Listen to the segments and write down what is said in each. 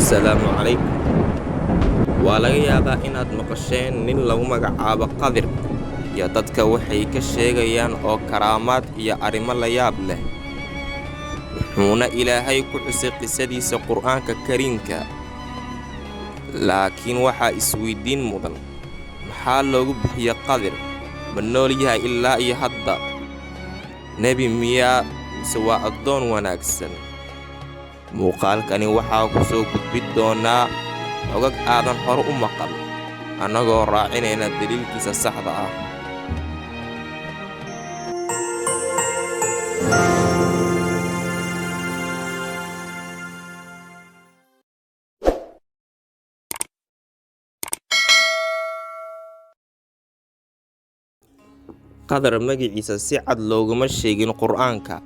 Assalaamu calaykum. Waa laga yaabaa inaad maqasheen nin lagu magacaabo Qadir iyo dadka waxay ka sheegayaan oo karaamaad iyo arrimo la yaab leh. Wuxuuna Ilaahay ku xusay qisadiisa Qur'aanka Kariimka. Laakiin waxaa isweydiin mudan, maxaa loogu bixiyay Qadir? Ma nool yahay ilaa iyo hadda? Nebi miyaa mise waa addoon wanaagsan? Muuqaalkani waxaa ku soo gudbi doonaa codad aadan hore u maqal, annagoo raacinayna daliilkiisa saxda ah. Qadir magaciisa si cad looguma sheegin Qur'aanka,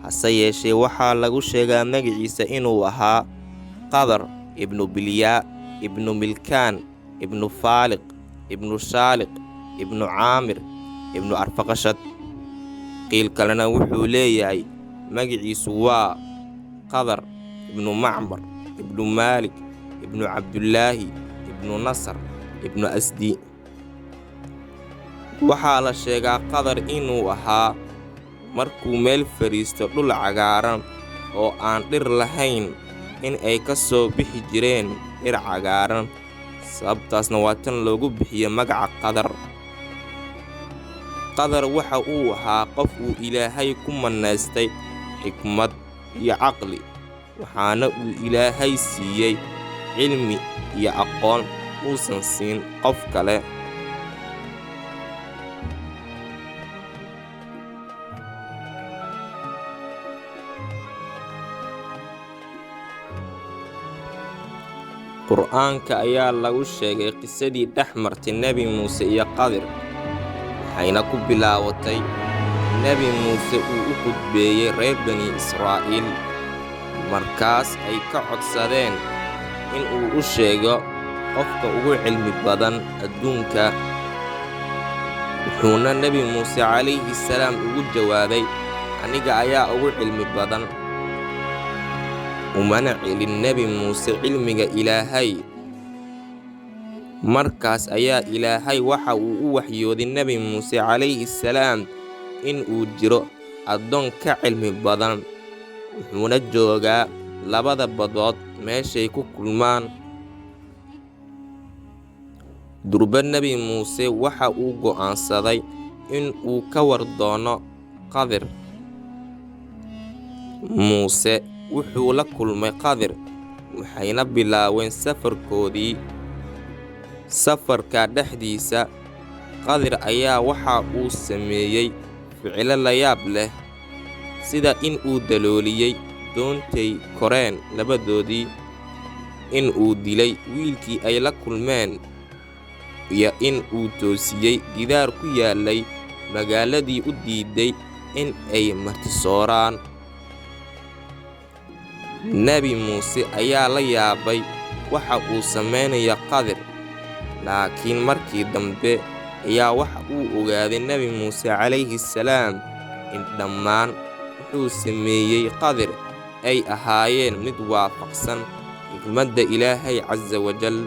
hase yeeshee waxaa lagu sheegaa magaciisa inuu ahaa Qadar ibnu Bilyaa, ibnu Milkaan, ibnu Faaliq, ibnu Shaaliq, ibnu Caamir, ibnu Arfaqashad. Qiil kalena wuxuu leeyahay magaciisu waa Qadar ibnu Macmar, ibnu Maalik, ibnu Cabdullaahi, ibnu Nasr, ibnu Asdi. Waxaa la sheegaa Qadar inuu ahaa markuu meel fadhiisto dhul cagaaran oo aan dhir lahayn in ay ka soo bixi jireen dhir cagaaran, sababtaasna waa tan loogu bixiyey magaca Qadar. Qadar waxa uu ahaa qof uu Ilaahay ku manaystay xikmad iyo caqli, waxaana uu Ilaahay siiyey cilmi iyo aqoon uusan siin qof kale. Qur'aanka ayaa lagu sheegay qisadii dhex martay Nebi Muuse iyo Qadir, waxayna ku bilaabatay Nebi Muuse uu u khudbeeyey reer bani Israa'iil. Markaas ay ka codsadeen in uu u sheego qofka ugu cilmi badan adduunka. Wuxuuna Nebi Muuse calayhi salaam ugu jawaabay, aniga ayaa ugu cilmi badan. Umana celin Nebi Muuse cilmiga Ilaahay. Markaas ayaa Ilaahay waxa uu u waxyooday Nebi Muuse calayhi salaam in uu jiro addoon ka cilmi badan, wuxuuna joogaa labada badood meeshay ku kulmaan. Durba Nebi Muuse waxa uu go'aansaday in uu ka war doono Qadir. Muuse wuxuu la kulmay Qadir, waxayna bilaabeen safarkoodii. Safarka dhexdiisa, Qadir ayaa waxa uu sameeyey ficilo la yaab leh, sida in uu dalooliyey doontay koreen labadoodii, in uu dilay wiilkii ay la kulmeen, iyo in uu toosiyey gidaar ku yaallay magaaladii u diiday in ay martisooraan. Nebi Muuse ayaa la yaabay waxa uu sameynaya Qadir, laakiin markii dambe ayaa waxa uu ogaaday Nebi Muuse calayhi salaam in dhammaan wuxuu sameeyey Qadir ay ahaayeen mid waafaqsan xikmadda Ilaahay Casa Wajal.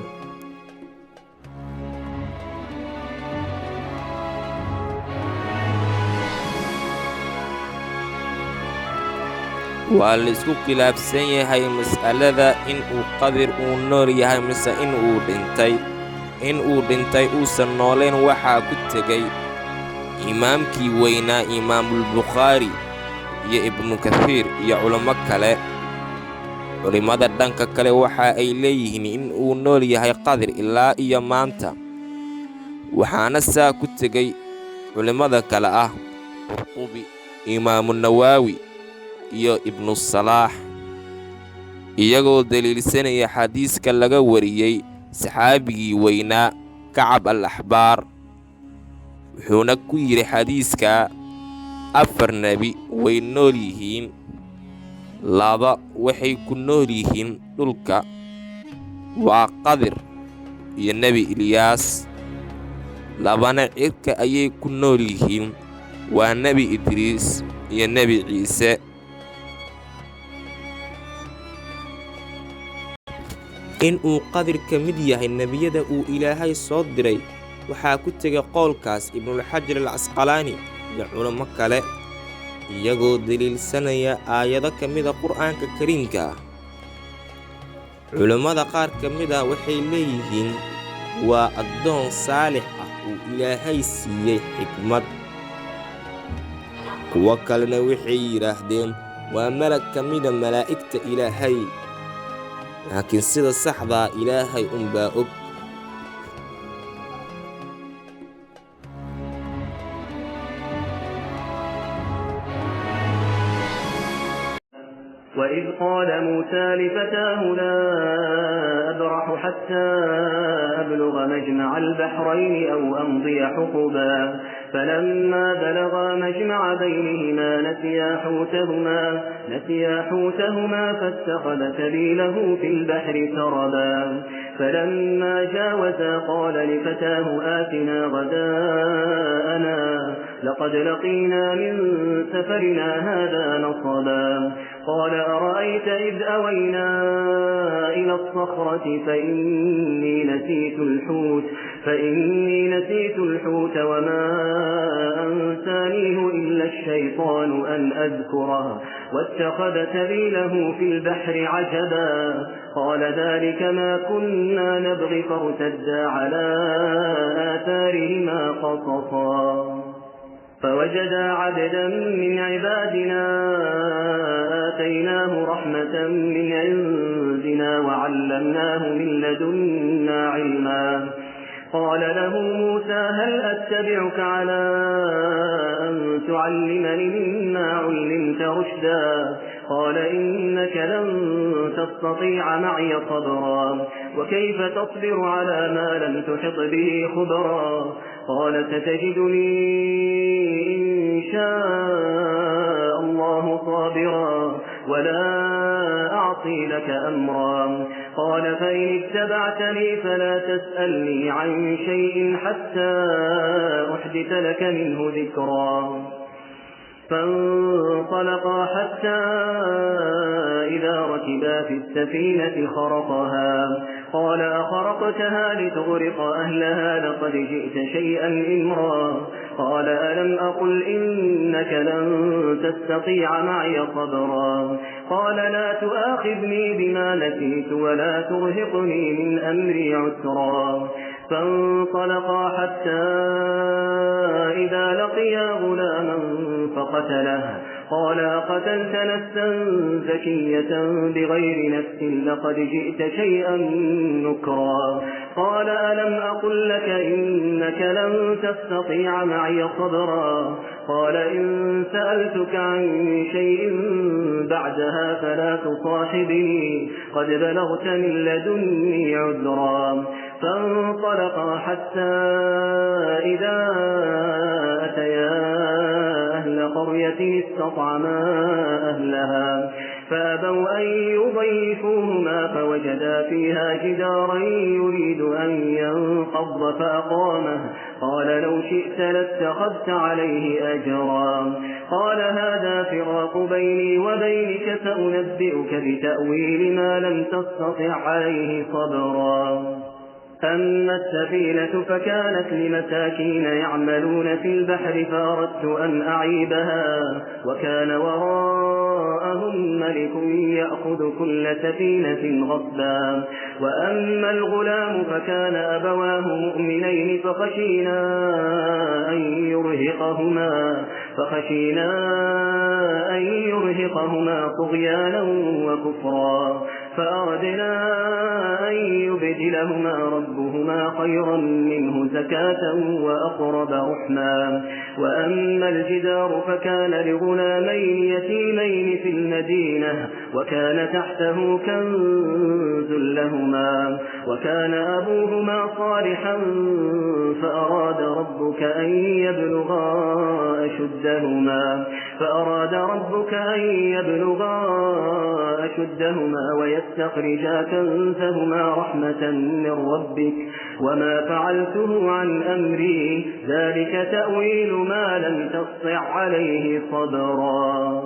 Waa la isku khilaafsan yahay mas'alada in uu Qadir uu nool yahay mise in uu dhintay. In uu dhintay uusan nooleen waxaa ku tegay imaamkii weynaa Imaamul Bukhaari iyo Ibnu Kathiir iyo culamo kale. Culimada dhanka kale waxa ay leeyihiin in uu nool yahay Qadir ilaa iyo maanta, waxaana saa ku tegay culimada kale ah Qurtubi, Imaamu Nawaawi iyo Ibnu Salaax, iyagoo daliilsanaya xadiiska laga wariyey saxaabigii weynaa Kacab al-Axbaar. Wuxuuna ku yidhi xadiiska, 4 nebi way nool yihiin, 2 waxay ku nool yihiin dhulka, waa Qadir iyo Nebi Ilyaas. 2na cirka ayay ku nool yihiin, waa Nebi Idriis iyo Nebi Ciise. in uu qadir ka mid yahay nebiyada uu ilaahay soo diray waxaa ku tegay qowlkaas ibnulxajar alcasqalaani iyo culamo kale iyagoo daliilsanaya aayado ka mida qur'aanka kariimka ah. culammada qaar ka mid ah waxay leeyihiin waa addoon saalix ah uu ilaahay siiyey xikmad. kuwo kalena waxay yidhaahdeen waa malag ka mida malaa'igta ilaahay, laakiin sida saxdaa ilaahay unbaa og. وإذ قال موسى لفتاه لا أبرح حتى أبلغ مجمع البحرين أو أمضي حقبا فلما بلغا مجمع بينهما نسيا حوتهما فاتخذ سبيله في البحر سربا فلما جاوزا قال لفتاه آتنا غداءنا لقد لقينا من سفرنا هذا نصبا قال أرأيت إذ أوينا إلى الصخرة فإني نسيت الحوت وما أنسانيه إلا الشيطان أن أذكره واتخذ سبيله في البحر عجبا قال ذلك ما كنا نبغي فارتدا على آثارهما قصصا فوجدا عبدا من عبادنا آتيناه رحمة من عندنا وعلمناه من لدنا علما قال له موسى هل أتبعك على أن تعلمني مما علمت رشدا قال إنك لن تستطيع معي صبرا وكيف تصبر على ما لم تحط به خبرا قال ستجدني إن شاء الله صابرا ولا أعصي لك أمرا قال فإن اتبعتني فلا تسألني عن شيء حتى أحدث لك منه ذكرا فانطلقا حتى إذا ركبا في السفينة خرقها قال أخرقتها لتغرق أهلها لقد جئت شيئا إمرا قال ألم أقل إنك لن تستطيع معي صبرا قال لا تؤاخذني بما نسيت ولا ترهقني من أمري عسرا فانطلقا حتى إذا لقيا غلاما فقتله قال أقتلت نفسا زكية بغير نفس لقد جئت شيئا نكرا قال ألم أقل لك إنك لن تستطيع معي صبرا قال إن سألتك عن شيء بعدها فلا تصاحبني قد بلغت من لدني عذرا فانطلقا حتى إذا أتيا أهل قرية استطعما أهلها فأبوا أن يضيفوهما فوجدا فيها جدارا يريد أن ينقض فأقامه قال لو شئت لاتخذت عليه أجرا قال هذا فراق بيني وبينك سأنبئك بتأويل ما لم تستطع عليه صبرا أما السفينة فكانت لمساكين يعملون في البحر فأردت أن أعيبها وكان وراءهم ملك يأخذ كل سفينة غصبا وأما الغلام فكان أبواه مؤمنين فخشينا أن يرهقهما طغيانا وكفرا فأردنا أن يبدلهما ربهما خيرا منه زكاة وأقرب رحما وأما الجدار فكان لغلامين يتيمين في المدينة وكان تحته كنز لهما وكان أبوهما صالحا فأراد ربك أن يبلغا أشدهما ويستخرجا كنزهما رحمة من ربك وما فعلته عن أمري ذلك تأويل ما لم تسطع عليه صبرا